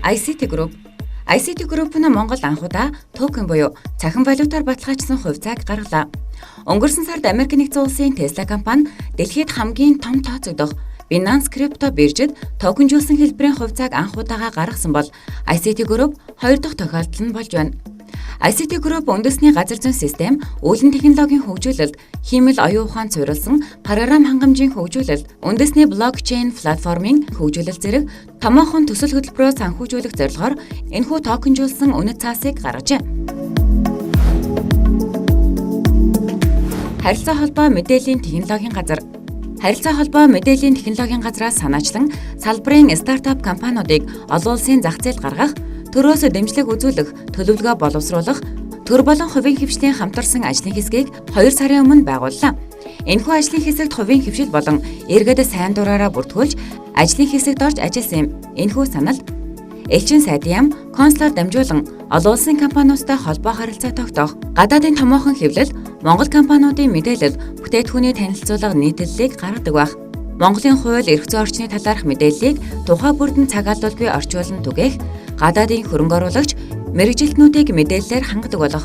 ICT Group. ICT Group нь Монголд анхудаа токен буюу цахим валютаар баталгаажсан хувьцааг гаргалаа. Өнгөрсөн сард Америк нэгдсэн улсын Tesla компани дэлхийд хамгийн том тооцогдох Binance крипто биржид токенжуулсан хэлбэрийн хувьцааг анхудаага гаргасан бол ICT Group 2 дахь тохиолдол нь болж байна. ICT Group үндэсний газар зүйн систем, үүлэн технологийн хөгжүүлэлт, хиймэл оюун ухаанд суурилсан програм хангамжийн хөгжүүлэлт, үндэсний блокчейн платформын хөгжүүлэлт зэрэг томоохон төсөл хөтөлбөрөөр санхүүжүүлэх зорилгоор энэхүү токенжуулсан үнэт цаасыг гаргажээ. Харилцаа холбоо мэдээллийн технологийн газар. Харилцаа холбоо мэдээллийн технологийн газраас санаачлан салбарын стартап компаниудыг олон улсын зах зээлд гаргах, төрөөс дэмжлэг үзүүлэх, төлөвлөгөө боловсруулах, төр болон хувийн хвшлийн хамтарсан ажлын хэсгийг 2 сарын өмнө байгууллаа. Энэхүү ажлын хэсэгт хувийн хвшил болон иргэд сайн дураараа бүртгүүлж ажлын хэсэгт орж ажилласан юм. Энэхүү санал элчин сайдын яам, консулаар дамжуулан олон улсын компаниудтай холбоо харилцаа тогтоох, гадаадын томоохон хэвлэл, Монгол компаниудын мэдээлэл, бүтээтгүүний танилцуулга нийтлэлийг гаргадаг байх. Монголын хууль эрх зүйн орчны талаарх мэдээллийг тухай бүрдэн цагаалуулгүй орчуулан түгээх, гадаадын хөрөнгө оруулагч, мэргэжилтнүүдийг мэдээллээр хангадаг болох,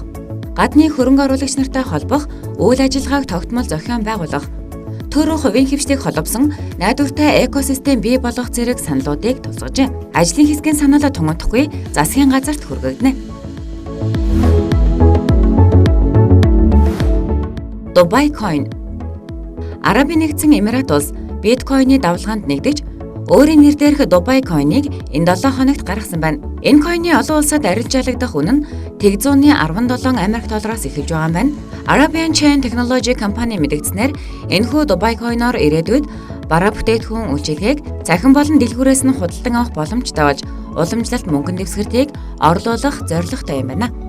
гадны хөрөнгө оруулагч нартай холбох, үйл ажиллагааг тогтмол зохион байгуулах, төр хувийн хвшлийг холбосон найдвартай экосистем бий болгох зэрэг саналуудыг тусгажээ. Ажлын хэсгийн санал тунгадахгүй засгийн газарт хүргэгдэнэ. Dubai Coin. Арабын нэгдсэн Эмират улс биткойны давлгаанд нэгдэж, өөрийн нэр дээрх Dubai Coin-ыг энэ 7 хоногт гаргасан байна. Энэ койны олон улсад арилжаалагдах үнэ нь $117 Америк эхэлж байгаа юм байна. Arabian Chain Technology компани мэдгдснээр энэхүү Dubai Coin-оор ирээдүйд бараа бүтээтгүүн үйлчилгээг цахим болон дэлгүүрээс нь худалдан авах боломжтой болж, уламжлалт мөнгөн дэвсгэртийг орлуулах зорилготой юм байна.